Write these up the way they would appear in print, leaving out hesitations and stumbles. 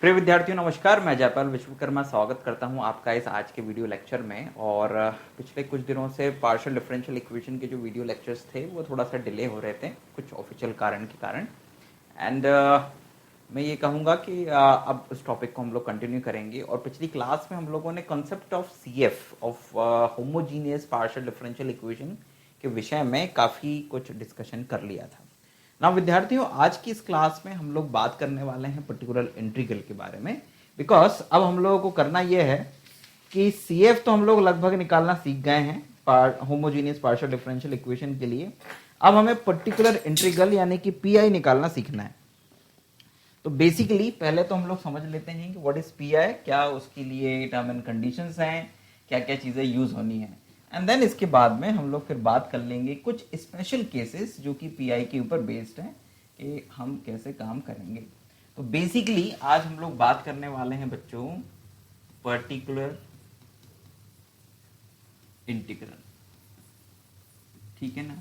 प्रिय विद्यार्थियों नमस्कार, मैं जयपाल विश्वकर्मा स्वागत करता हूं आपका इस आज के वीडियो लेक्चर में। और पिछले कुछ दिनों से पार्शियल डिफरेंशियल इक्वेशन के जो वीडियो लेक्चर्स थे वो थोड़ा सा डिले हो रहे थे कुछ ऑफिशियल कारण के कारण। एंड मैं ये कहूँगा कि अब उस टॉपिक को हम लोग कंटिन्यू करेंगे। और पिछली क्लास में हम लोगों ने concept of CF of homogeneous partial differential equation के विषय में काफ़ी कुछ डिस्कशन कर लिया था। ना विद्यार्थियों, आज की इस क्लास में हम लोग बात करने वाले हैं पर्टिकुलर इंटीग्रल के बारे में। बिकॉज अब हम लोगों को करना यह है कि CF तो हम लोग लगभग निकालना सीख गए हैं होमोजीनियस पार्शियल डिफरेंशियल इक्वेशन के लिए। अब हमें पर्टिकुलर इंटीग्रल यानी कि PI निकालना सीखना है। तो बेसिकली पहले तो हम लोग समझ लेते हैं कि व्हाट इज PI, क्या उसके लिए टर्म एंड कंडीशंस हैं, क्या क्या चीजें यूज होनी है। एंड देन इसके बाद में हम लोग फिर बात कर लेंगे कुछ स्पेशल केसेस जो कि PI के ऊपर बेस्ड हैं कि हम कैसे काम करेंगे। तो बेसिकली आज हम लोग बात करने वाले हैं बच्चों पर्टिकुलर इंटीग्रल, ठीक है ना,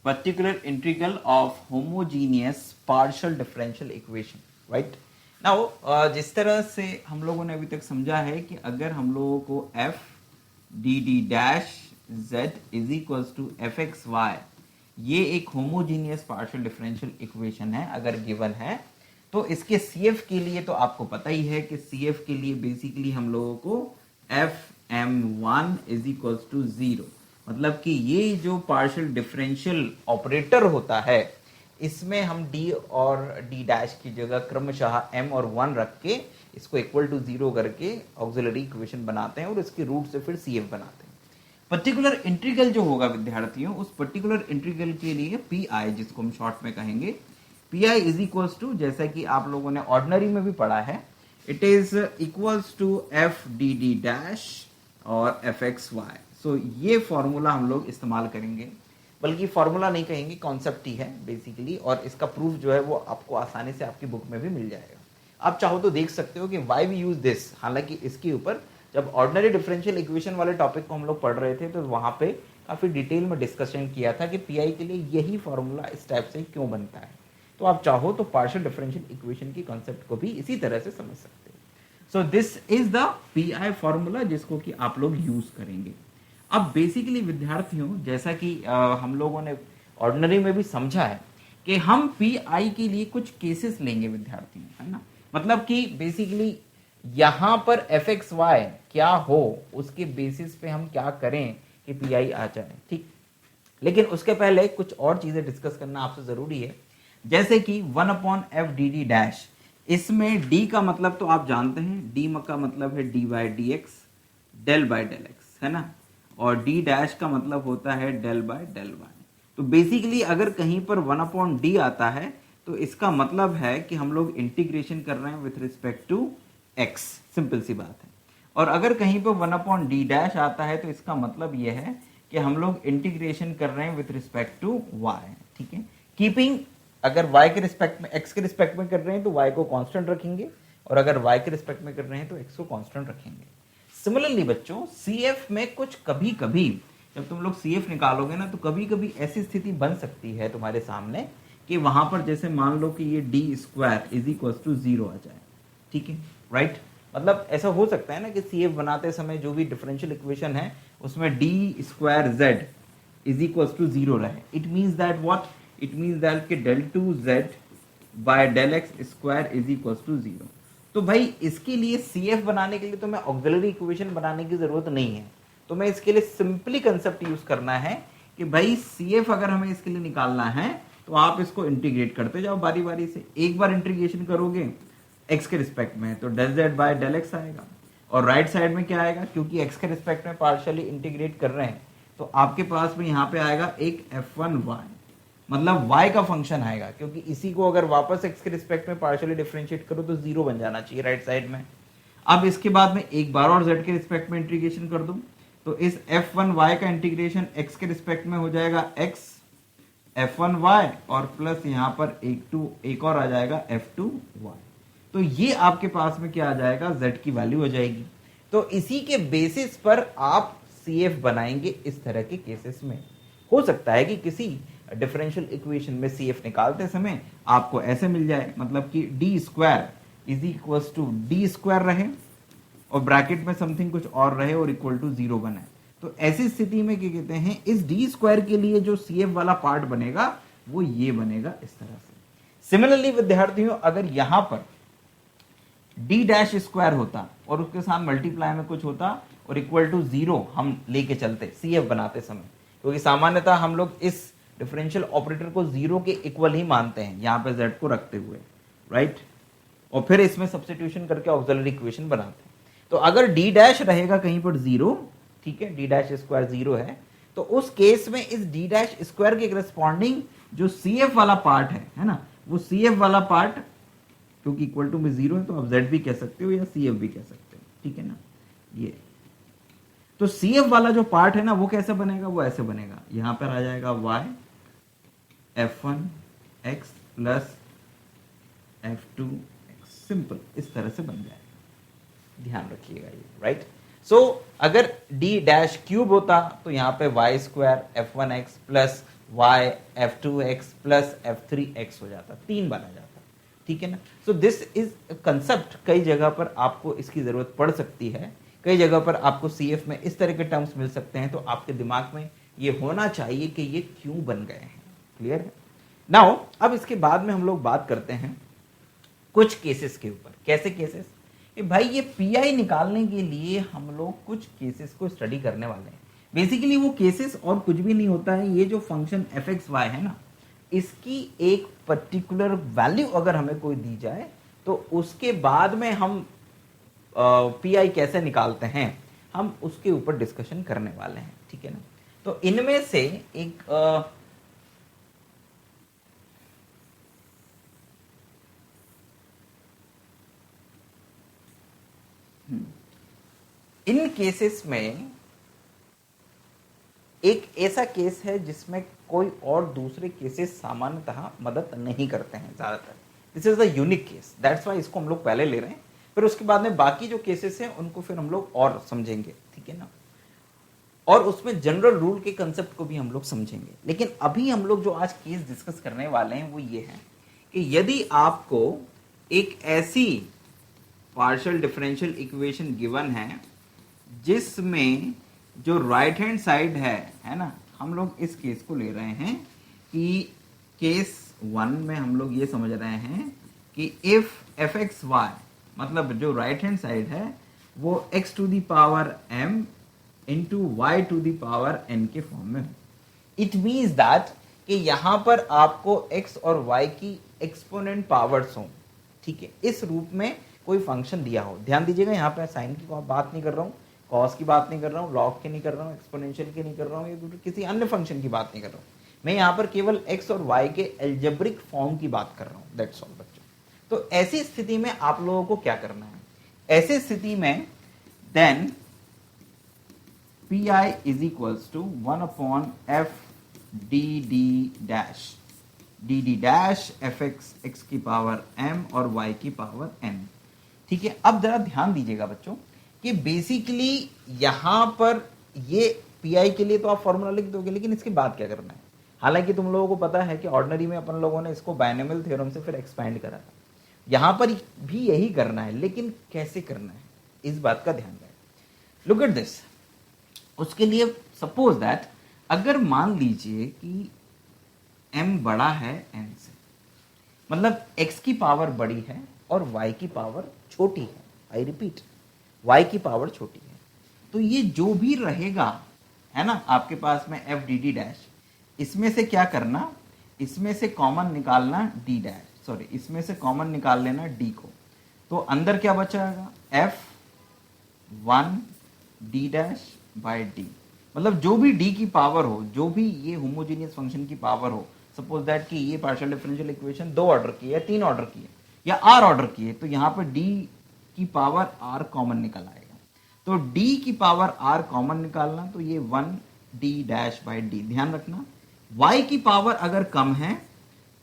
particular integral of homogeneous partial differential equation, right. Now जिस तरह से हम लोगों ने अभी तक समझा है कि अगर हम लोगों को f dd dash z is equals to F X Y ये एक होमोजीनियस पार्शियल डिफरेंशियल इक्वेशन है अगर गिवन है, तो इसके CF के लिए तो आपको पता ही है कि CF के लिए बेसिकली हम लोगों को fm1 इज इक्वल्स टू 0, मतलब कि ये जो पार्शियल डिफरेंशियल ऑपरेटर होता है इसमें हम d और d डैश की जगह क्रमशः m और 1 रख के इसको इक्वल टू 0 करके ऑक्सिलरी इक्वेशन बनाते हैं और इसके रूट से फिर CF बनाते हैं। पर्टिकुलर इंटीग्रल जो होगा विद्यार्थियों, उस पर्टिकुलर इंटीग्रल के लिए PI जिसको हम शॉर्ट में कहेंगे, PI इज इक्वल्स टू, जैसा कि आप लोगों ने ऑर्डिनरी में भी पढ़ा है, it is equals to F D D dash और एफ एक्स वाई। सो ये फॉर्मूला हम लोग इस्तेमाल करेंगे, बल्कि फॉर्मूला नहीं कहेंगे, कॉन्सेप्ट ही है बेसिकली। और इसका प्रूफ जो है वो आपको आसानी से आपकी बुक में भी मिल जाएगा। आप चाहो तो देख सकते हो कि वाई वी यूज दिस। हालांकि इसके ऊपर जब ऑर्डिनरी डिफरेंशियल इक्वेशन वाले टॉपिक को हम लोग पढ़ रहे थे तो वहां पे काफी डिटेल में डिस्कशन किया था कि PI के लिए यही फॉर्मूला इस टाइप से क्यों बनता है। तो आप चाहो तो पार्शियल डिफरेंशियल इक्वेशन की कॉन्सेप्ट को भी इसी तरह से समझ सकते हो। So this is the PI formula जिसको कि आप लोग यूज करेंगे। अब बेसिकली विद्यार्थियों, जैसा कि हम लोगों ने ऑर्डिनरी में भी समझा है कि हम PI के लिए कुछ केसेस लेंगे विद्यार्थियों, है ना। मतलब कि बेसिकली यहां पर fxy क्या हो उसके बेसिस पे हम क्या करें कि PI आ जाए, ठीक। लेकिन उसके पहले कुछ और चीजें डिस्कस करना आपसे जरूरी है, जैसे कि 1/f dd डैश। इसमें d का मतलब तो आप जानते हैं, d का मतलब है dy dx del by del x, है ना, और d डैश का मतलब होता है डेल बाय डेल y। तो बेसिकली अगर कहीं पर 1/d आता है तो इसका मतलब है कि हम लोग इंटीग्रेशन कर रहे हैं with respect to x, simple सी बात है। और अगर कहीं पर 1/d डैश आता है तो इसका मतलब यह है कि हम लोग इंटीग्रेशन कर रहे हैं विथ रिस्पेक्ट टू y, ठीक है। कीपिंग, अगर y के रिस्पेक्ट में, x के रिस्पेक्ट में कर रहे हैं तो y को कांस्टेंट रखेंगे, और अगर y के रिस्पेक्ट में कर रहे हैं तो x को कांस्टेंट रखेंगे। सिमिलरली बच्चों, CF में कुछ कभी कभी जब तुम लोग CF निकालोगे ना तो कभी कभी ऐसी स्थिति बन सकती है तुम्हारे सामने कि वहां पर जैसे मान लो कि ये d square is equal to 0 आ जाए, ठीक है, राइट। मतलब ऐसा हो सकता है ना कि CF बनाते समय जो भी डिफरेंशियल इक्वेशन है उसमें d square z is equal to 0 रहे। It means that what, it means that कि del 2z by del x square is equal to 0। तो भाई इसके लिए CF बनाने के लिए तो मैं ऑक्सिलरी इक्वेशन बनाने की जरूरत नहीं है, तो मैं इसके लिए सिंपली कंसेप्ट यूज करना है कि भाई CF अगर हमें इसके लिए निकालना है तो आप इसको इंटीग्रेट करते जाओ बारी बारी से। एक बार इंटीग्रेशन करोगे x के रिस्पेक्ट में तो del z by del x आएगा, और राइट साइड में क्या आएगा, क्योंकि x के रिस्पेक्ट में पार्शियली इंटीग्रेट कर रहे हैं तो आपके पास में यहाँ पे आएगा एक f1y, मतलब y का फंक्शन आएगा, क्योंकि इसी को अगर वापस x के रिस्पेक्ट में पार्शियली डिफरेंशिएट करो तो 0 बन जाना चाहिए राइट साइड में। अब इसके बाद में एक बार और z के रिस्पेक्ट में इंटीग्रेशन कर दूं तो इस f1y का इंटीग्रेशन x के रिस्पेक्ट में हो जाएगा x f1y और प्लस यहाँ पर एक और आ जाएगा f2y। तो ये आपके पास में क्या आ जाएगा, z की वैल्यू हो जाएगी। तो इसी के बेसिस पर आप CF बनाएंगे इस तरह के केसेस में। हो सकता है कि किसी डिफरेंशियल इक्वेशन में CF निकालते समय आपको ऐसे मिल जाए, मतलब कि d square is equals to D square रहे और ब्रैकेट में समथिंग कुछ और रहे और इक्वल टू 0 बने। तो ऐसी स्थिति में क्या कहते हैं, इस डी स्क्वायर के लिए जो सी एफ वाला पार्ट बनेगा वो ये बनेगा इस तरह से। सिमिलरली विद्यार्थियों, अगर यहां पर डी डैश स्क्वायर होता और उसके साथ मल्टीप्लाई में कुछ होता और इक्वल टू 0 हम लेके चलते सी एफ बनाते समय, क्योंकि सामान्यतः हम लोग इस डिफरेंशियल ऑपरेटर को 0 के इक्वल ही मानते हैं यहां पे z को रखते हुए, राइट, और फिर इसमें सब्स्टिट्यूशन करके ऑक्सिलरी इक्वेशन बनाते हैं। तो अगर डी डैश रहेगा कहीं पर 0, ठीक है, डी डैश स्क्वायर 0 है, तो उस केस में इस डी डैश स्क्वायर के करस्पॉन्डिंग जो सी एफ वाला पार्ट है ना, वो सी एफ वाला पार्ट क्योंकि इक्वल टू में 0 है तो आप z भी कह सकते हो या सी एफ भी कह सकते हो, ठीक है ना। ये तो सी एफ वाला जो पार्ट है ना वो कैसे बनेगा, वो ऐसे बनेगा, यहां पर आ जाएगा y f1x plus f2x, simple इस तरह से बन जाएगा, ध्यान रखिएगा ये, राइट। सो अगर d डैश क्यूब होता तो यहां पे y square f1x plus y f2x plus f3x हो जाता, 3 बना जाता, ठीक है ना। सो दिस इज कंसेप्ट, कई जगह पर आपको इसकी जरूरत पड़ सकती है, कई जगह पर आपको सीएफ में इस तरह के टर्म्स मिल सकते हैं, तो आपके दिमाग में ये होना चाहिए कि ये क्यों बन गए हैं, क्लियर है। नाउ अब इसके बाद में हम लोग बात करते हैं कुछ केसेस के ऊपर। कैसे केसेस, कि भाई ये पीआई निकालने के लिए हम लोग कुछ केसेस को स्टडी करने वाले हैं। बेसिकली वो केसेस और कुछ भी नहीं होता है, ये जो फंक्शन एफ एक्स वाई है ना, इसकी एक पर्टिकुलर वैल्यू अगर हमें कोई दी जाए तो उसके बाद में हम पीआई कैसे निकालते हैं, हम उसके ऊपर डिस्कशन करने वाले हैं, ठीक है ना। तो इनमें से एक इन केसेस में एक ऐसा केस है जिसमें कोई और दूसरे केसेस सामान्यतः मदद नहीं करते हैं ज्यादातर। This is the unique case, that's why इसको हम लोग पहले ले रहे हैं, फिर उसके बाद में बाकी जो केसेस हैं उनको फिर हम लोग और समझेंगे, ठीक है ना, और उसमें जनरल रूल के कंसेप्ट को भी हम लोग समझेंगे। लेकिन अभी हम लोग जो आज केस डिस्कस करने वाले हैं वो ये है कि यदि आपको एक ऐसी पार्शियल डिफरेंशियल इक्वेशन गिवन है जिसमें जो राइट हैंड साइड है ना, हम लोग इस केस को ले रहे हैं कि केस 1 में हम लोग ये समझ रहे हैं कि इफ एफ एक्स वाई, मतलब जो राइट हैंड साइड है वो x to the power m into Y to the power n के फॉर्म में हो। इट मीन्स दैट कि यहां पर आपको x और y की एक्सपोनेंट पावर्स हो, ठीक है, इस रूप में कोई फंक्शन दिया हो। ध्यान दीजिएगा, यहाँ पे साइन की बात नहीं कर रहा हूँ, कॉस की बात नहीं कर रहा हूँ, लॉग की नहीं कर रहा हूँ, एक्सपोनेंशियल की नहीं कर रहा हूँ, या किसी अन्य फंक्शन की बात नहीं कर रहा हूँ, मैं यहाँ पर केवल x और y के एल्जेब्रिक फॉर्म की बात कर रहा हूँ, दैट्स ऑल बच्चों। तो ऐसी स्थिति में आप लोगों को क्या करना है, ऐसी स्थिति में then pi is equals to 1 upon F D D dash F X की पावर m और y की पावर n, ठीक है। अब जरा ध्यान दीजिएगा बच्चों कि बेसिकली यहां पर ये पीआई के लिए तो आप फॉर्मूला लिख दोगे, लेकिन इसके बाद क्या करना है। हालांकि तुम लोगों को पता है कि ऑर्डिनरी में अपन लोगों ने इसको बायनोमियल थ्योरम से फिर एक्सपैंड करा था, यहां पर भी यही करना है, लेकिन कैसे करना है इस बात का ध्यान रखें। लुक एट दिस, उसके लिए सपोज दैट अगर मान लीजिए कि m बड़ा है n से, मतलब x की पावर बड़ी है और y की पावर छोटी है, आई रिपीट y की पावर छोटी है, तो ये जो भी रहेगा है ना आपके पास में एफ डी डी डैश, इसमें से क्या करना, इसमें से कॉमन निकालना डी डैश, सॉरी इसमें से कॉमन निकाल लेना डी को, तो अंदर क्या बचाएगा F 1 D dash by D, मतलब जो भी डी की पावर हो, जो भी ये होमोजेनियस फंक्शन की पावर हो, सपोज दैट कि ये पार्शियल डिफरेंशियल इक्वेशन 2 ऑर्डर की है, 3 ऑर्डर की है या r ऑर्डर की है, तो यहां पर d की पावर r कॉमन निकल आएगा। तो d की पावर r कॉमन निकालना, तो ये 1 d डैश बाय d, ध्यान रखना y की पावर अगर कम है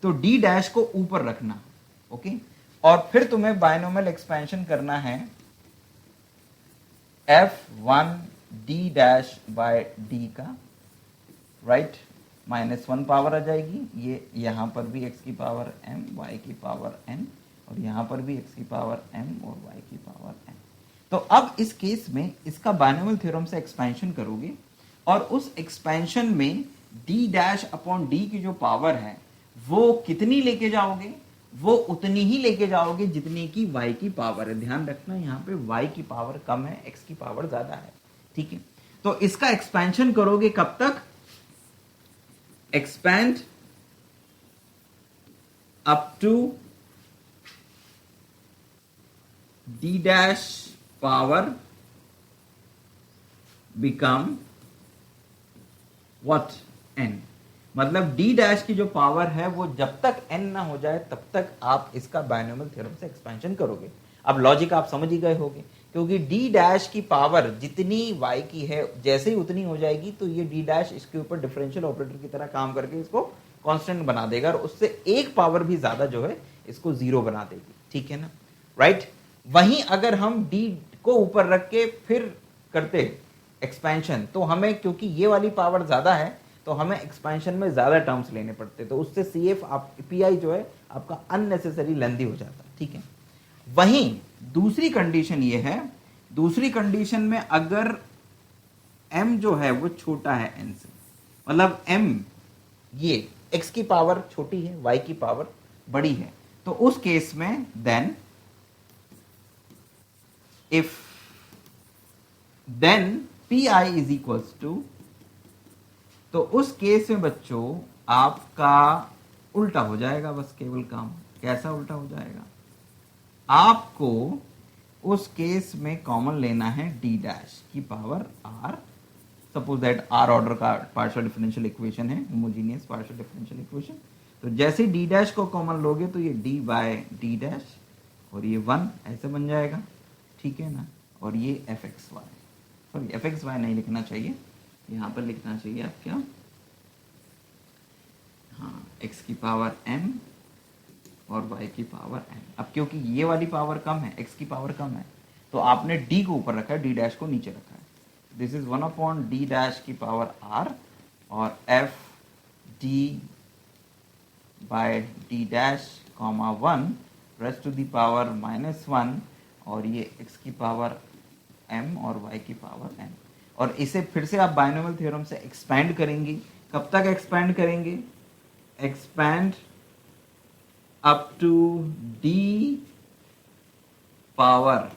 तो d डैश को ऊपर रखना, ओके, और फिर तुम्हें बायनोमियल एक्सपेंशन करना है f1 d dash by d का, राइट, -1 पावर आ जाएगी, ये यहां पर भी x की पावर m, y की पावर n और यहाँ पर भी x की पावर m और y की पावर n। तो अब इस केस में इसका बायनोमियल थ्योरम से एक्सपेंशन करोगे और उस एक्सपेंशन में d डैश अपॉन d की जो पावर है वो कितनी लेके जाओगे, वो उतनी ही लेके जाओगे जितनी की y की पावर है। ध्यान रखना यहाँ पे y की पावर कम है, x की पावर ज्यादा है, ठीक है। तो इसका एक्सपेंशन करोगे कब तक, expand up to d dash power become what n। मतलब d डैश की जो पावर है वो जब तक n ना हो जाए तब तक आप इसका बायनोमियल थ्योरम से एक्सपेंशन करोगे। अब लॉजिक आप समझ ही गए होंगे, क्योंकि d डैश की पावर जितनी y की है जैसे ही उतनी हो जाएगी तो ये d डैश इसके ऊपर डिफरेंशियल ऑपरेटर की तरह काम करके इसको कांस्टेंट बना देगा और उससे एक पावर भी ज्यादा जो है इसको जीरो बना देगी, ठीक है ना, राइट। वहीं अगर हम d को ऊपर रख के फिर करते एक्सपेंशन तो हमें, क्योंकि ये वाली पावर ज्यादा है तो हमें एक्सपेंशन में ज्यादा टर्म्स लेने पड़ते, तो उससे CF आप PI जो है आपका अननेसेसरी लेंदी हो जाता, ठीक है। वहीं दूसरी कंडीशन ये है, दूसरी कंडीशन में अगर m जो है वो छोटा है n से, मतलब m ये x की पावर छोटी है y की पावर बड़ी है, तो उस केस में then if then PI is equals to, तो उस केस में बच्चों आपका उल्टा हो जाएगा, बस केवल काम। कैसा उल्टा हो जाएगा, आपको उस केस में कॉमन लेना है d डैश की power r। Suppose that r order का पार्शियल डिफरेंशियल इक्वेशन है, होमोजेनियस पार्शियल डिफरेंशियल इक्वेशन। तो जैसे d डैश को कॉमन लोगे तो ये d बाय d डैश और ये 1 ऐसे बन जाएगा, ठीक है ना। और ये fxy, सॉरी fxy नहीं लिखना चाहिए, यहाँ पर लिखना चाहिए आप क्या, हाँ x की पावर m और y की पावर n। अब क्योंकि ये वाली पावर कम है, x की पावर कम है, तो आपने d को ऊपर रखा है, d डैश को नीचे रखा है। This is 1 upon d dash की पावर r और f d बाय d dash comma 1 raised to the power -1 और ये x की पावर m और y की पावर n। और इसे फिर से आप बायनोमियल थ्योरम से एक्सपैंड करेंगे। कब तक एक्सपैंड करेंगे, expand up to d power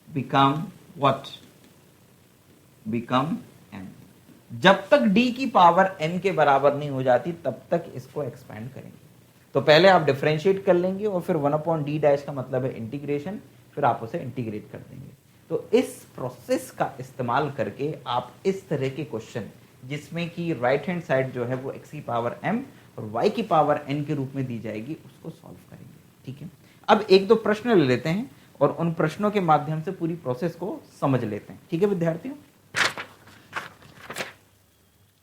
become what, become m। जब तक d की पावर n के बराबर नहीं हो जाती तब तक इसको एक्सपैंड करेंगे। तो पहले आप डिफरेंशिएट कर लेंगे और फिर 1 अपॉन d डैश का मतलब है इंटीग्रेशन, फिर आप उसे इंटीग्रेट कर देंगे। तो इस प्रोसेस का इस्तेमाल करके आप इस तरह के क्वेश्चन जिसमें कि राइट हैंड साइड जो है वो x की पावर m और y की पावर n के रूप में दी जाएगी उसको सॉल्व करेंगे, ठीक है। अब एक दो प्रश्न ले लेते हैं और उन प्रश्नों के माध्यम से पूरी प्रोसेस को समझ लेते हैं, ठीक है विद्यार्थियों।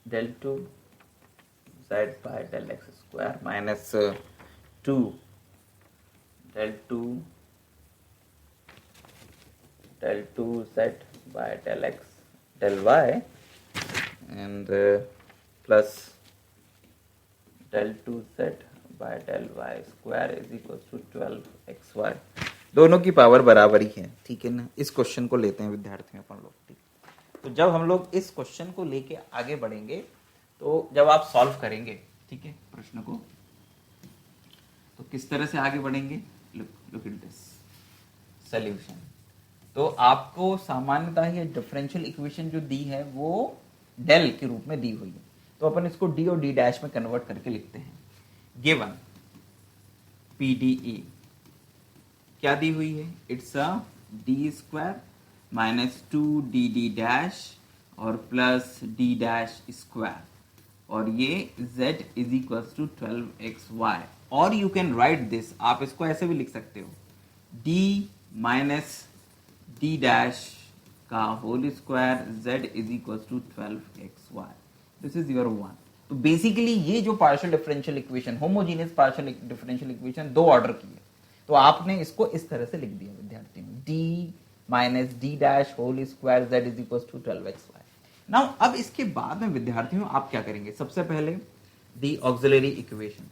del 2 z by del x square minus 2 del 2 z by del x del y and plus del 2 z by del y square is equals to 12xy। दोनों की पावर बराबर ही है, ठीक है ना। इस क्वेश्चन को लेते हैं विद्यार्थियों अपन लोग, ठीक। तो जब हम लोग इस क्वेश्चन को लेके आगे बढ़ेंगे तो जब आप सॉल्व करेंगे, ठीक है, प्रश्न को, तो किस तरह से आगे बढ़ेंगे, लुक एट दिस सॉल्यूशन। तो आपको सामान्यतः ये डिफरेंशियल इक्वेशन जो दी है वो डेल के रूप में दी हुई है, तो अपन इसको डी और डी डैश में कन्वर्ट करके लिखते हैं। गिवन PDE क्या दी हुई है, it's a D square minus 2dd dash और प्लस d डैश स्क्वायर और ये z is equal to 12xy। और यू कैन राइट दिस, आप इसको ऐसे भी लिख सकते हो, d माइनस d डैश का whole square z is equal to 12xy। This is your one. तो बेसिकली ये जो partial differential equation, homogeneous partial differential equation दो ऑर्डर की है, तो आपने इसको इस तरह से लिख दिया विद्यार्थियों, d minus D dash whole square z is equal to 12xy। Now अब इसके बाद में विद्यार्थियों आप क्या करेंगे, सबसे पहले the auxiliary equation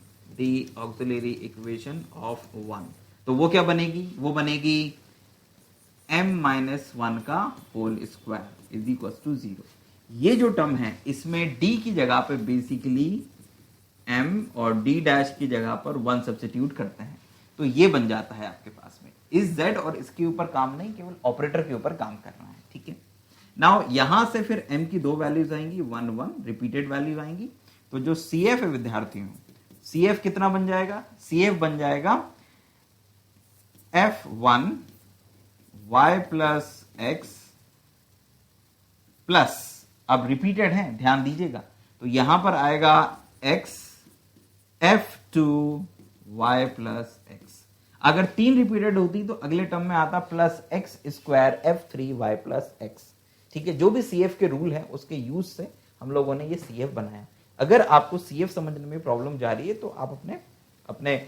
the auxiliary equation of 1, तो वो क्या बनेगी, वो बनेगी m-1 का whole square is equal to 0। ये जो टर्म है इसमें d की जगह पे बेसिकली m और d डैश की जगह पर 1 सब्स्टिट्यूट करते हैं, तो ये बन जाता है आपके पास में। इस z और इसके ऊपर काम नहीं, केवल ऑपरेटर के ऊपर काम करना है, ठीक है। नाउ यहां से फिर m की दो वैल्यूज आएंगी, 1 1 रिपीटेड वैल्यू आएंगी, तो जो CF है विद्यार्थियों, CF कितना बन जाएगा, CF बन जाएगा F1 y plus x plus, अब रिपीटेड है ध्यान दीजिएगा, तो यहां पर आएगा x F2 y plus x. अगर 3 रिपीटेड होती तो अगले टर्म में आता plus x square F3 y plus x, ठीक है। जो भी CF के रूल है उसके यूज से हम लोगों ने ये CF बनाया। अगर आपको CF समझने में प्रॉब्लम जा रही है तो आप अपने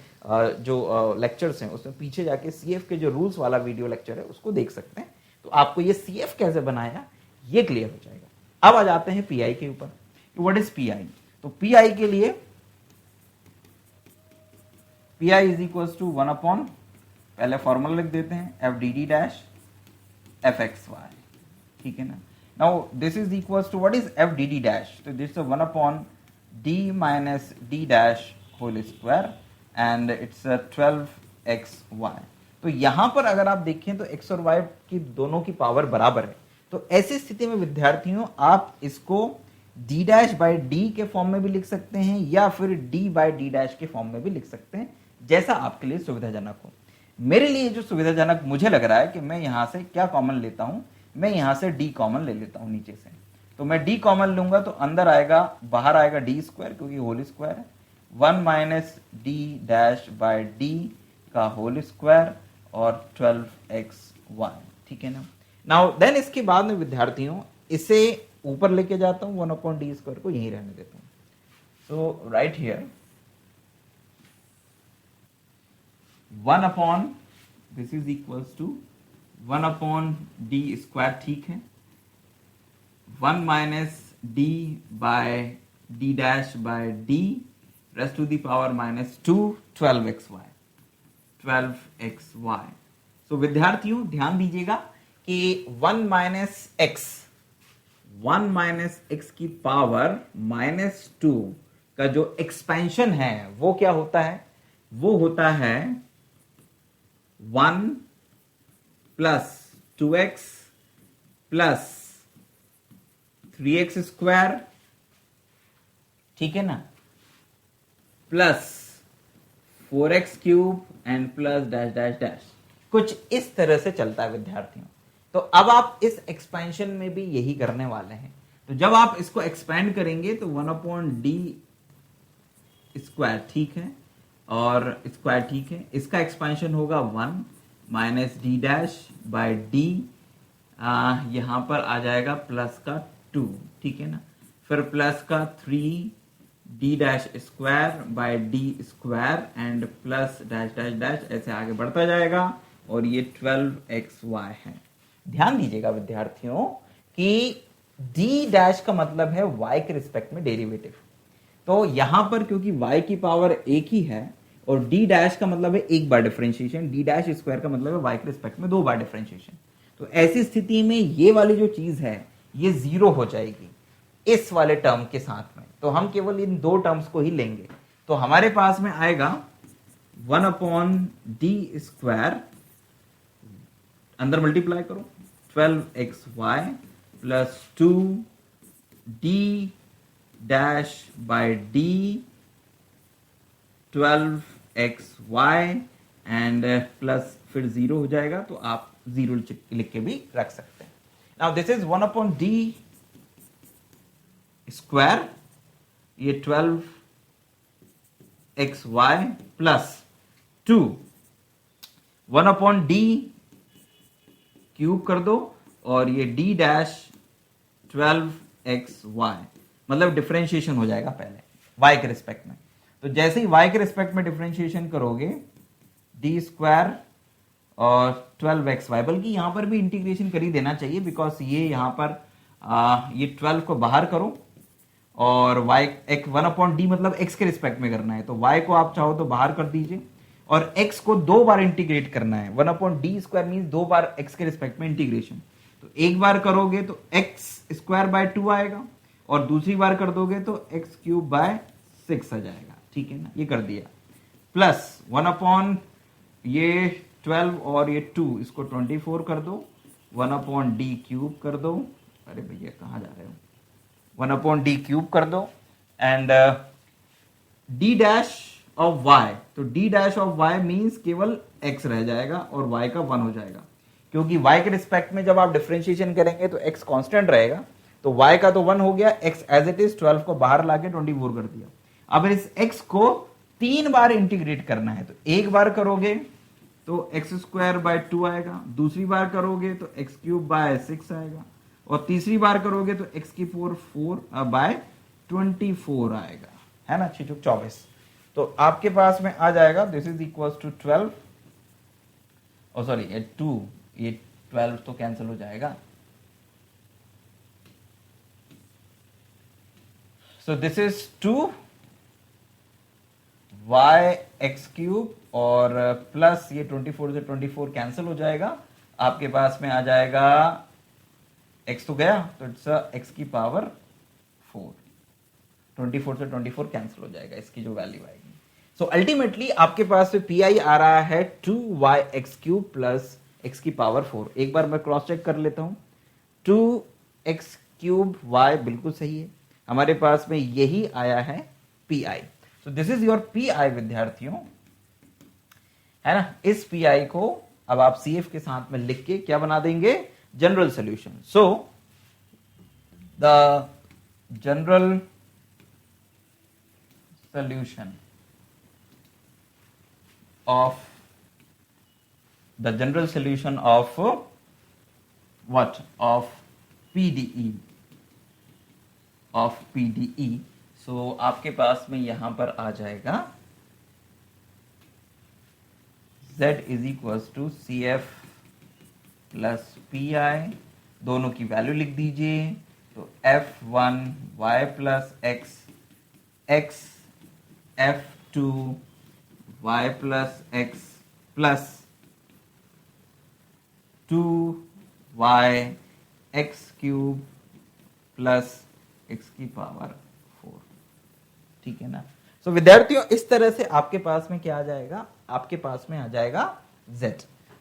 जो लेक्चर्स हैं उसमें पीछे जाके CF के जो रूल्स वाला वीडियो लेक्चर है उसको देख सकते हैं, तो आपको ये CF कैसे बनाया ये क्लियर हो जाएगा। अब आ जाते हैं PI के ऊपर। What is PI? तो PI के लिए PI is equal to 1 upon, पहले फॉर्मूला लिख देते हैं, FDD डैश FXY, ठीक है ना। Now this is equal to what is FDD dash, तो this is 1 upon D minus D dash whole square and it's 12xy। तो यहां पर अगर आप देखें तो x और y की दोनों की पावर बराबर है, तो ऐसी स्थिति में विद्यार्थियों आप इसको d डैश बाई डी के फॉर्म में भी लिख सकते हैं या फिर d बाई डी डैश के फॉर्म में भी लिख सकते हैं, जैसा आपके लिए सुविधाजनक हो। मेरे लिए जो सुविधाजनक मुझे लग रहा है कि मैं यहां से क्या कॉमन लेता हूं, मैं यहां से d कॉमन ले लेता हूं नीचे से, तो मैं d कॉमन लूंगा तो अंदर आएगा, बाहर आएगा d स्क्वायर क्योंकि होल स्क्वायर है, 1 minus D dash by D का होल स्क्वायर और 12xy, ठीक है ना। नाउ देन इसके बाद में विद्यार्थियों इसे ऊपर लेके जाता हूं, 1 अपॉन डी स्क्वायर को यहीं रहने देता हूं। So right here 1 upon this is equals to 1 upon D square, ठीक है, 1 minus D by D dash by D raised to the power minus 2 12xy। So विद्यार्थियों ध्यान दीजिएगा कि 1 माइनस एक्स की पावर माइनस 2 का जो एक्सपेंशन है वो क्या होता है, वो होता है 1 plus 2x plus 3x square, ठीक है ना, plus 4x cube and plus dash dash dash, कुछ इस तरह से चलता है विद्यार्थियों। तो अब आप इस एक्सपेंशन में भी यही करने वाले हैं, तो जब आप इसको एक्सपेंड करेंगे तो 1 अपॉन डी स्क्वायर, ठीक है, और स्क्वायर, ठीक है, इसका एक्सपेंशन होगा 1 minus D dash by D, यहां पर आ जाएगा प्लस का 2, ठीक है ना, फिर प्लस का 3 D dash square by D square and plus dash dash dash, ऐसे आगे बढ़ता जाएगा और ये 12xy है। ध्यान दीजिएगा विद्यार्थियों कि d डैश का मतलब है y के रिस्पेक्ट में डेरिवेटिव, तो यहां पर क्योंकि y की पावर एक ही है और d डैश का मतलब है एक बार डिफरेंशिएशन, d डैश स्क्वायर का मतलब है y के रिस्पेक्ट में 2 बार डिफरेंशिएशन, तो ऐसी स्थिति में ये वाली जो चीज है ये 0 हो जाएगी इस वाले टर्म के साथ में, तो हम केवल इन 2 टर्म्स को ही लेंगे, तो हमारे पास में आएगा 1 अपॉन डी स्क्वायर, अंदर मल्टीप्लाई करो 12xy plus 2 D dash by D 12xy and plus फिर 0 हो जाएगा, तो आप 0 लिख के भी रख सकते हैं। Now this is 1 upon D square, ये 12xy plus 2 1 upon D cube कर दो और ये d डैश 12xy, मतलब डिफरेंशिएशन हो जाएगा पहले y के रिस्पेक्ट में, तो जैसे ही y के रिस्पेक्ट में डिफरेंशिएशन करोगे d स्क्वायर और 12xy, बल्कि यहां पर भी इंटीग्रेशन कर ही देना चाहिए बिकॉज ये यहां पर ये 12 को बाहर करो और y एक 1/d मतलब x के रिस्पेक्ट में करना है, तो y को आप चाहो तो बाहर कर दीजिए और x को 2 बार इंटीग्रेट करना है। 1/d² मींस 2 बार x के रिस्पेक्ट में इंटीग्रेशन। तो एक बार करोगे तो x² आएगा और दूसरी बार कर दोगे तो x³ आ जाएगा। ठीक है ना, ये कर दिया। प्लस 1 ये 12 और ये 2 इसको 24 कर दो, 1/d³ कर दो। अरे भैया कहाँ जा रहे हो, 1/d³ कर दो and d dash of y, तो d dash of y means केवल x रह जाएगा और y का 1 हो जाएगा, क्योंकि y के रिस्पेक्ट में जब आप डिफरेंशिएशन करेंगे तो x कांस्टेंट रहेगा, तो y का तो 1 हो गया, x एज इट इज 12 को बाहर लाके 24 कर दिया। अब इस x को 3 बार इंटीग्रेट करना है, तो एक बार करोगे तो x²/2 आएगा, दूसरी बार करोगे तो x³ आएगा और तीसरी बार करोगे तो x⁴/24 आएगा, है ना 6×24। तो आपके पास में आ जाएगा दिस इज इक्वल्स टू 12 और सॉरी ये 2, ये 12 तो कैंसिल हो जाएगा। सो दिस इज 2y(x³ और प्लस ये 24 से 24 कैंसिल हो जाएगा, आपके पास में आ जाएगा x तो गया तो इट्स x⁴, 24 से 24 कैंसिल हो जाएगा, इसकी जो वैल्यू आएगी। सो अल्टीमेटली आपके पास पी आ रहा है 2y(x³ प्लस x⁴। एक बार मैं क्रॉस चेक कर लेता हूं, 2x³ बिल्कुल सही है, हमारे पास में यही आया है P. So this is your P विद्यार्थियों, है ना। इस पी को अब आप CF के साथ में लिख के क्या बना देंगे, general solution. So the general solution of what, of PDE, so आपके पास में यहां पर आ जाएगा Z is equals to CF plus PI, दोनों की वैल्यू लिख दीजिए, तो F1y plus x F2y plus x plus 2y(x³ plus x⁴। ठीक है ना। सो विद्यार्थियों इस तरह से आपके पास में क्या आ जाएगा, आपके पास में आ जाएगा z।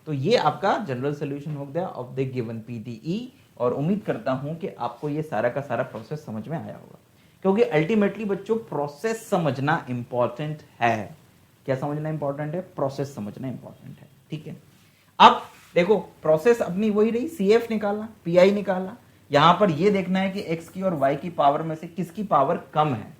तो ये आपका जनरल सोल्यूशन हो गया ऑफ द गिवन PDE, और उम्मीद करता हूं कि आपको ये सारा का सारा प्रोसेस समझ में आया होगा, क्योंकि अल्टीमेटली बच्चों प्रोसेस समझना इंपॉर्टेंट है। क्या समझना इंपॉर्टेंट है, प्रोसेस समझना इंपॉर्टेंट है। ठीक है, अब देखो प्रोसेस अपनी वही रही, CF निकाला, PI निकाला, यहां पर ये देखना है कि x की और y की पावर में से किसकी पावर कम है,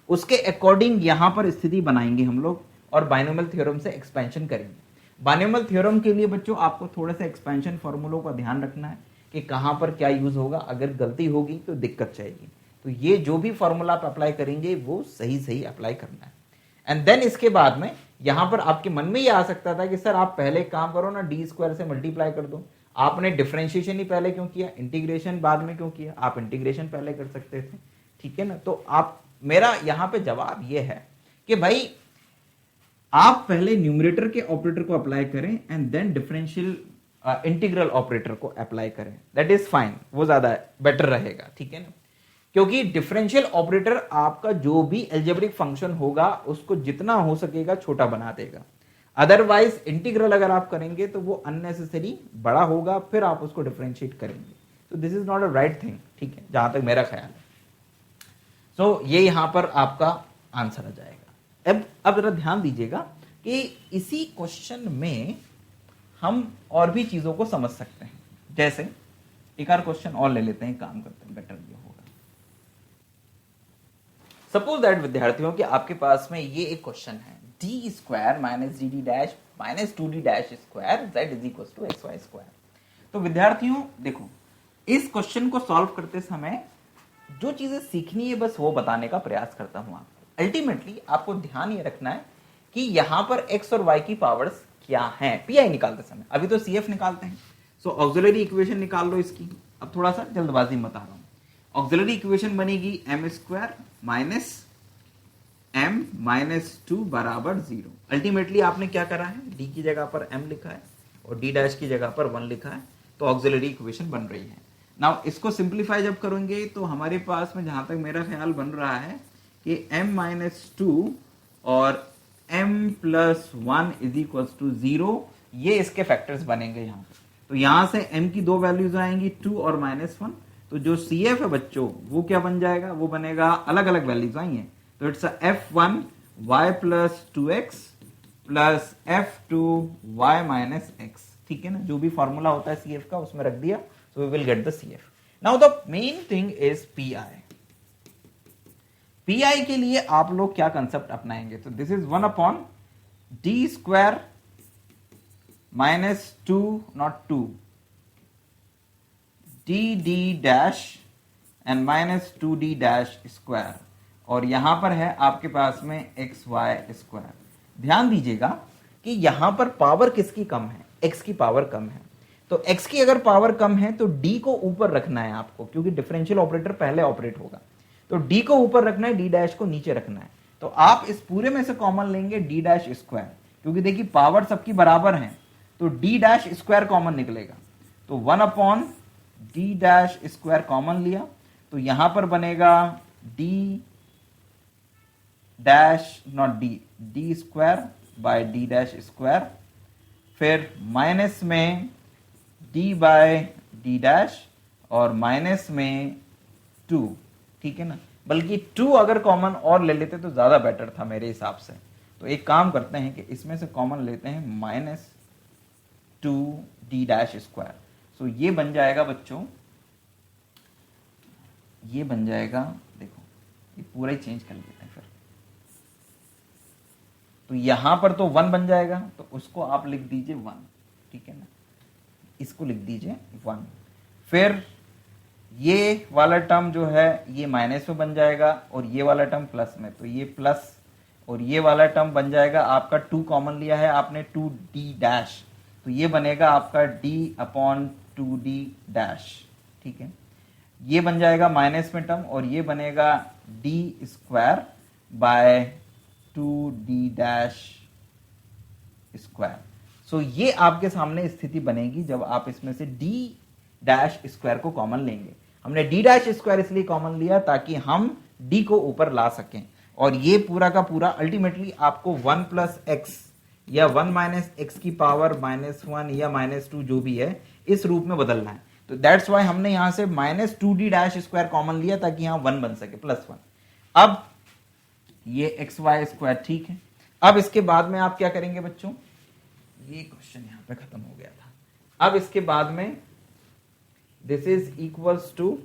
उसके अकॉर्डिंग यहां पर स्थिति बनाएंगे हम लोग और बाइनोमियल थ्योरम से एक्सपेंशन करेंगे। बाइनोमियल थ्योरम के लिए बच्चों आपको थोड़ा सा एक्सपेंशन फॉर्मूलों का ध्यान रखना है कि कहां पर क्या यूज होगा, अगर गलती होगी तो दिक्कत जाएगी। तो ये जो भी फॉर्मूला आप अप्लाई करेंगे वो सही सही अप्लाई करना है। एंड देन इसके बाद में यहां पर आपके मन में ये आ सकता था कि सर आप पहले काम करो ना, d² से मल्टीप्लाई कर दो। आपने डिफरेंशिएशन ही पहले क्यों किया, इंटीग्रेशन बाद में क्यों किया, आप इंटीग्रेशन पहले कर सकते थे। ठीक है ना, तो आप, मेरा यहां पे जवाब ये है कि भाई आप पहले न्यूमरेटर के ऑपरेटर को अप्लाई करें and then differential integral operator को अप्लाई करें, दैट इज फाइन, वो ज्यादा बेटर रहेगा। ठीक है ना, क्योंकि डिफरेंशियल ऑपरेटर आपका जो भी अलजेब्रिक फंक्शन होगा उसको जितना हो सकेगा छोटा बना देगा। अदरवाइज इंटीग्रल अगर आप करेंगे तो वो अननेसेसरी बड़ा होगा, फिर आप उसको डिफरेंशिएट करेंगे। तो this is not a right thing. ठीक है, जहां तक मेरा ख्याल है। सो ये यहां पर आपका आंसर आ जाएगा। अब जरा ध्यान दीजिएगा कि इसी क्वेश्चन में हम और भी चीजों को समझ सकते हैं। जैसे एक और क्वेश्चन और ले लेते हैं, काम करते हैं, बेटर ये होगा। सपोज दैट विद्यार्थियों कि आपके पास में ये एक क्वेश्चन है, d² - dd' - 2d' z is equal to xy²। तो विद्यार्थियों देखो, इस क्वेश्चन को सॉल्व करते समय जो चीजें सीखनी है बस वो बताने का प्रयास करता हूं आपको। अल्टीमेटली आपको ध्यान ये रखना है कि यहां पर x और y की पावर्स क्या हैं PI निकालते समय। अभी तो CF निकालते हैं, सो ऑक्सिलरी इक्वेशन निकाल लो इसकी। अब थोड़ा सा जल्दबाजी में बता रहा हूं। ऑक्सिलरी इक्वेशन बनेगी M square minus m minus two बराबर 0। अल्टीमेटली आपने क्या करा है, d की जगह पर m लिखा है और d डैश की जगह पर 1 लिखा है, तो ऑक्सिलरी इक्वेशन बन रही है। नाउ इसको सिंप्लीफाई जब करेंगे तो हमारे पास में जहां तक मेरा ख्याल बन रहा है कि m माइनस टू और m plus 1 is equal to 0, ये इसके फैक्टर्स बनेंगे यहाँ पे। तो यहां से m की दो वैल्यूज आएंगी 2 और माइनस 1, तो जो CF है बच्चों वो क्या बन जाएगा, वो बनेगा, अलग अलग वैल्यूज आई हैं, तो it's f1 y plus 2x plus f2 y minus x। ठीक है ना, जो भी फॉर्मूला होता है CF का उसमें रख दिया, so we will get the CF. Now the main thing is PI. PI के लिए आप लोग क्या कंसेप्ट अपनाएंगे, तो this is 1 upon d square minus 2 not 2 d dash and minus 2d dash square, और यहां पर है आपके पास में xy स्क्वायर। ध्यान दीजिएगा कि यहां पर पावर किसकी कम है, x की पावर कम है, तो x की अगर पावर कम है तो d को ऊपर रखना है आपको, क्योंकि डिफरेंशियल ऑपरेटर पहले ऑपरेट होगा, तो d को ऊपर रखना है, d डैश को नीचे रखना है। तो आप इस पूरे में से कॉमन लेंगे d डैश स्क्वायर, क्योंकि देखिए पावर सबकी बराबर है, तो d डैश स्क्वायर कॉमन निकलेगा, तो 1 upon d dash square common लिया, तो यहां पर बनेगा d dash not d square bye d dash square, फिर माइनस में d बाय d डैश और माइनस में 2। ठीक है ना, बल्कि 2 अगर कॉमन और ले लेते तो ज्यादा बेटर था मेरे हिसाब से। तो एक काम करते हैं कि इसमें से कॉमन लेते हैं minus 2d dash square, so ये बन जाएगा बच्चों, ये बन जाएगा, देखो ये पूरा ही चेंज कर लेते हैं फिर, तो यहां पर तो 1 बन जाएगा, तो उसको आप लिख दीजिए 1। ठीक है ना, इसको लिख दीजिए 1, फिर ये वाला टर्म जो है ये माइनस में बन जाएगा और ये वाला टर्म प्लस में, तो ये प्लस, और ये वाला टर्म बन जाएगा आपका 2 कॉमन लिया है आपने 2d डैश, तो ये बनेगा आपका d अपॉन 2d डैश। ठीक है, ये बन जाएगा माइनस में टर्म, और ये बनेगा d square by 2d dash square. So ये आपके सामने स्थिति बनेगी जब आप इसमें से d डैश स्क्वायर को कॉमन लेंगे। हमने d डैश स्क्वायर इसलिए कॉमन लिया ताकि हम d को ऊपर ला सकें, और ये पूरा का पूरा अल्टीमेटली आपको 1 प्लस एक्स या 1 माइनस एक्स की पावर माइनस 1 या माइनस 2 जो भी है इस रूप में बदलना है। तो दैट्स वाई हमने यहां से minus 2d dash square common लिया ताकि यहां 1 बन सके, प्लस 1। अब ये एक्स वाई स्क्वायर, ठीक है। अब इसके बाद में आप क्या करेंगे बच्चों, ये क्वेश्चन यहां पे खत्म हो गया था। अब इसके बाद में this is equals to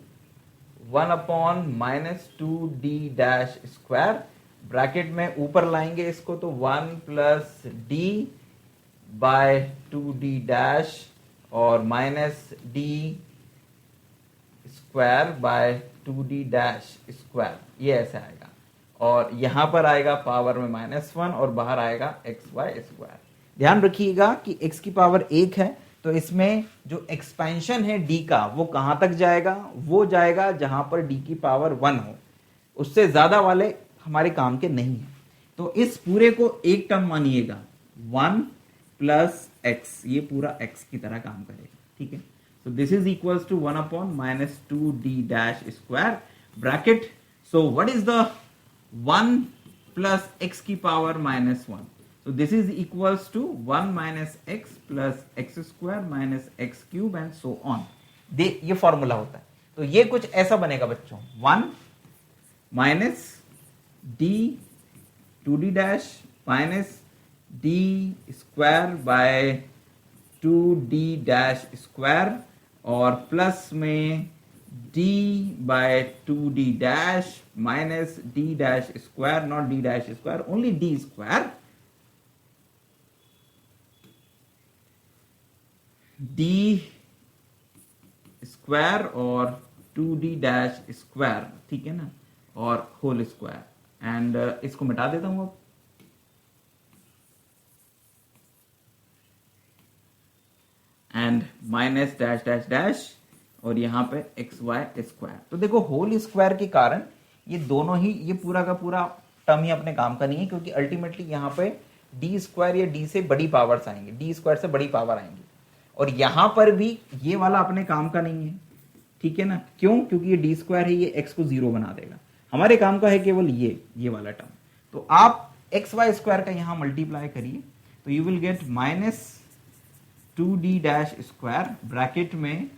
1 upon minus 2d dash square, bracket में ऊपर लाएंगे इसको, तो 1 plus d by 2d dash और minus d square by 2d dash square, ये ऐसे आएगा, और यहां पर आएगा पावर में -1 और बाहर आएगा xy स्क्वायर। ध्यान रखिएगा कि x की पावर 1 है, तो इसमें जो एक्सपेंशन है d का वो कहां तक जाएगा, वो जाएगा जहां पर d की पावर 1 हो, उससे ज्यादा वाले हमारे काम के नहीं है। तो इस पूरे को एक टर्म मानिएगा 1 प्लस x, ये पूरा x की तरह काम करेगा। ठीक है, so this is equals to 1 upon minus 2d dash square bracket, so what is the 1 plus x की power minus 1, so this is equals to 1 minus x plus x square minus x cube and so on। ये formula होता है, तो ये कुछ ऐसा बनेगा बच्चों, 1 minus d 2d dash minus d square by 2d dash square और प्लस में d by 2d dash minus d dash square, not d dash square, only d square, d square और 2d डैश स्क्वायर, ठीक है ना, और whole square, and इसको मिटा देता हूं अब, and minus dash dash dash और यहाँ पे एक्स वाई स्क्वायर। तो देखो होल स्क्वायर के कारण ये दोनों ही, ये पूरा का पूरा टर्म ही अपने काम का नहीं है, क्योंकि अल्टीमेटली यहाँ पे डी स्क्वायर या डी से बड़ी पावर्स आएंगे, डी स्क्वायर से बड़ी पावर आएंगी, और यहाँ पर भी ये वाला अपने काम का नहीं है, ठीक है ना। क्यों? क्योंकि ये डी स्क्वायर है, ये एक्स को जीरो बना देगा। हमारे काम का है केवल ये वाला टर्म। तो आप एक्स वाई स्क्वायर का यहाँ मल्टीप्लाई करिए, तो you will get -2d dash square bracket में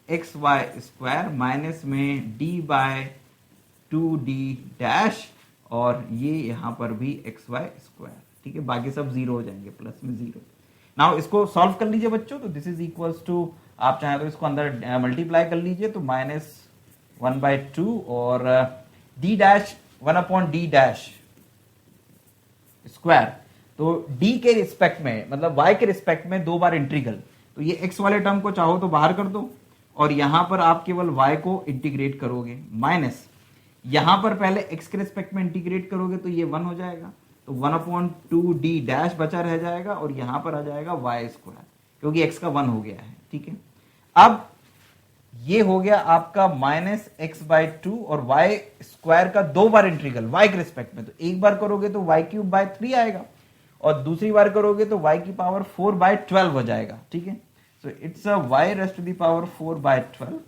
एक्स वाई स्क्वायर माइनस में d बाय 2d डैश, और ये यहाँ पर भी एक्स वाई स्क्वायर, ठीक है। बाकी सब जीरो हो जाएंगे, प्लस में जीरो। नाउ इसको सॉल्व कर लीजिए बच्चों, तो दिस इज इक्वल्स टू, आप चाहें तो इसको अंदर मल्टीप्लाई कर लीजिए, तो -1/2 और d dash 1/d dash square, तो d के रिस्पेक्ट में, मतलब y के रिस्पेक्ट में 2 बार इंटीग्रल, तो ये x वाले टर्म को चाहो तो बाहर कर दो, और यहां पर आप केवल y को इंटीग्रेट करोगे, माइनस यहां पर पहले x के रिस्पेक्ट में इंटीग्रेट करोगे तो ये 1 हो जाएगा, तो 1/2d डैश बचा रह जाएगा, और यहां पर आ जाएगा y स्क्वायर, क्योंकि x का 1 हो गया है, ठीक है। अब ये हो गया आपका -x/2 और y स्क्वायर का 2 बार इंटीग्रल y के रिस्पेक्ट में, तो एक बार करोगे तो y³ 3 आएगा, और दूसरी बार करोगे तो y⁴/12 हो जाएगा, ठीक है। सो इट्स अ y⁴/12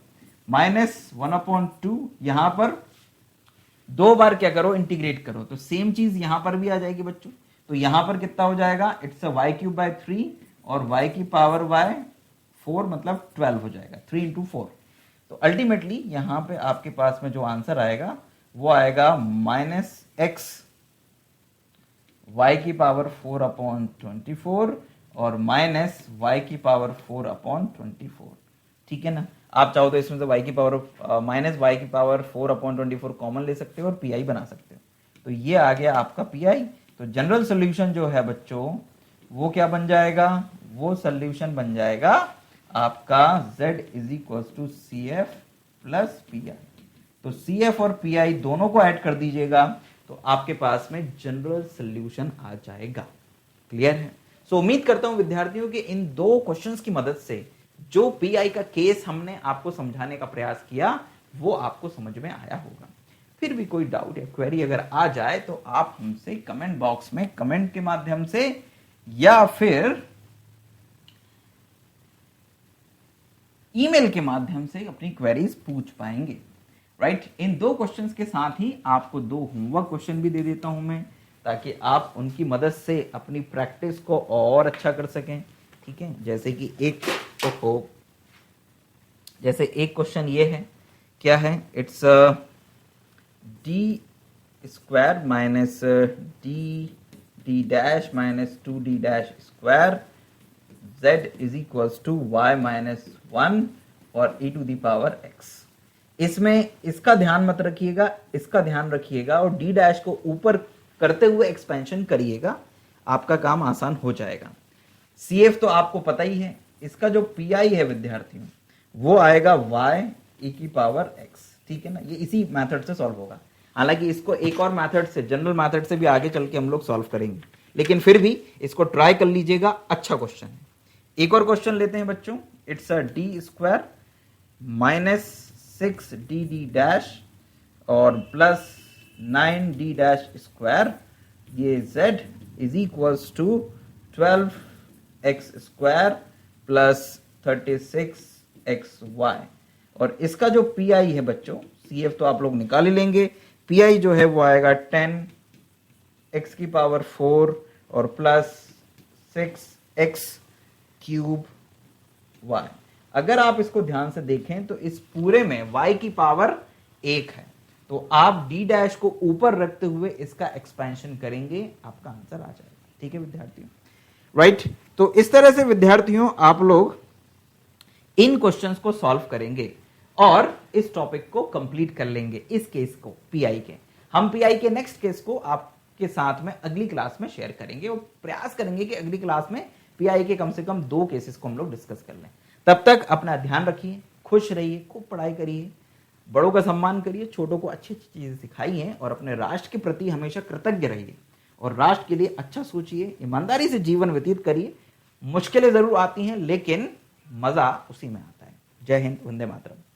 -1/2, यहां पर 2 बार क्या करो, इंटीग्रेट करो, तो सेम चीज यहां पर भी आ जाएगी बच्चों। तो यहां पर कितना हो जाएगा, इट्स अ y³ और y⁴ मतलब 12 हो जाएगा, 3 × 4। तो अल्टीमेटली यहां पे आपके पास में जो आंसर आएगा वो आएगा -x y⁴/24 और -y⁴/24, ठीक है ना। आप चाहो तो इसमें से y⁴/24 कॉमन ले सकते हो और पी आई बना सकते हो, तो ये आ गया आपका पी आई। तो जनरल सोल्यूशन जो है बच्चों वो क्या बन जाएगा, वो सोल्यूशन बन जाएगा आपका z = CF + PI। तो CF और PI दोनों को ऐड कर दीजिएगा, तो आपके पास में जनरल सोल्यूशन आ जाएगा। क्लियर है? सो उम्मीद करता हूं विद्यार्थियों कि इन 2 क्वेश्चंस की मदद से जो PI का केस हमने आपको समझाने का प्रयास किया वो आपको समझ में आया होगा। फिर भी कोई डाउट या क्वेरी अगर आ जाए तो आप हमसे कमेंट बॉक्स में कमेंट के माध्यम से या फिर ईमेल के माध्यम से अपनी क्वेरीज पूछ पाएंगे, राइट। इन 2 क्वेश्चंस के साथ ही आपको 2 होमवर्क क्वेश्चन भी दे देता हूं मैं, ताकि आप उनकी मदद से अपनी प्रैक्टिस को और अच्छा कर सकें, ठीक है। जैसे कि एक क्वेश्चन ये है, क्या है, it's d² - d dash -2d dash square z = y - 1 और e⁻x। इसमें इसका ध्यान मत रखिएगा, इसका ध्यान रखिएगा, और d डैश को ऊपर करते हुए एक्सपेंशन करिएगा, आपका काम आसान हो जाएगा। CF तो आपको पता ही है, इसका जो PI है विद्यार्थियों वो आएगा y⁻x, ठीक है ना। ये इसी मेथड से सॉल्व होगा, हालांकि इसको एक और मेथड से, जनरल मेथड से भी आगे चल के हम लोग सॉल्व करेंगे, लेकिन फिर भी इसको ट्राई कर लीजिएगा, अच्छा क्वेश्चन है। एक और क्वेश्चन लेते हैं बच्चों, it's a d² -6dd dash और +9d डैश स्क्वायर, ये z = 12x² + 36xy, और इसका जो PI है बच्चों, CF तो आप लोग निकाल ही लेंगे, PI जो है वो आएगा 10x⁴ और +6x³ अगर आप इसको ध्यान से देखें तो इस पूरे में y⁻1 है, तो आप d डैश को ऊपर रखते हुए इसका एक्सपेंशन करेंगे, आपका आंसर आ जाएगा, ठीक है विद्यार्थियों, राइट। तो इस तरह से विद्यार्थियों आप लोग इन क्वेश्चंस को सॉल्व करेंगे और इस टॉपिक को कंप्लीट कर लेंगे, इस केस को PI के। हम PI के नेक्स्ट केस को आपके साथ में अगली क्लास में शेयर करेंगे और प्रयास करेंगे कि अगली क्लास में PI के कम से कम 2 केसेस को हम लोग डिस्कस कर लें। तब तक अपना ध्यान रखिए, खुश रहिए, खूब पढ़ाई करिए, बड़ों का सम्मान करिए, छोटों को अच्छी अच्छी चीजें सिखाइए और अपने राष्ट्र के प्रति हमेशा कृतज्ञ रहिए और राष्ट्र के लिए अच्छा सोचिए, ईमानदारी से जीवन व्यतीत करिए। मुश्किलें जरूर आती हैं लेकिन मजा उसी में आता है। जय हिंद, वंदे मातरम।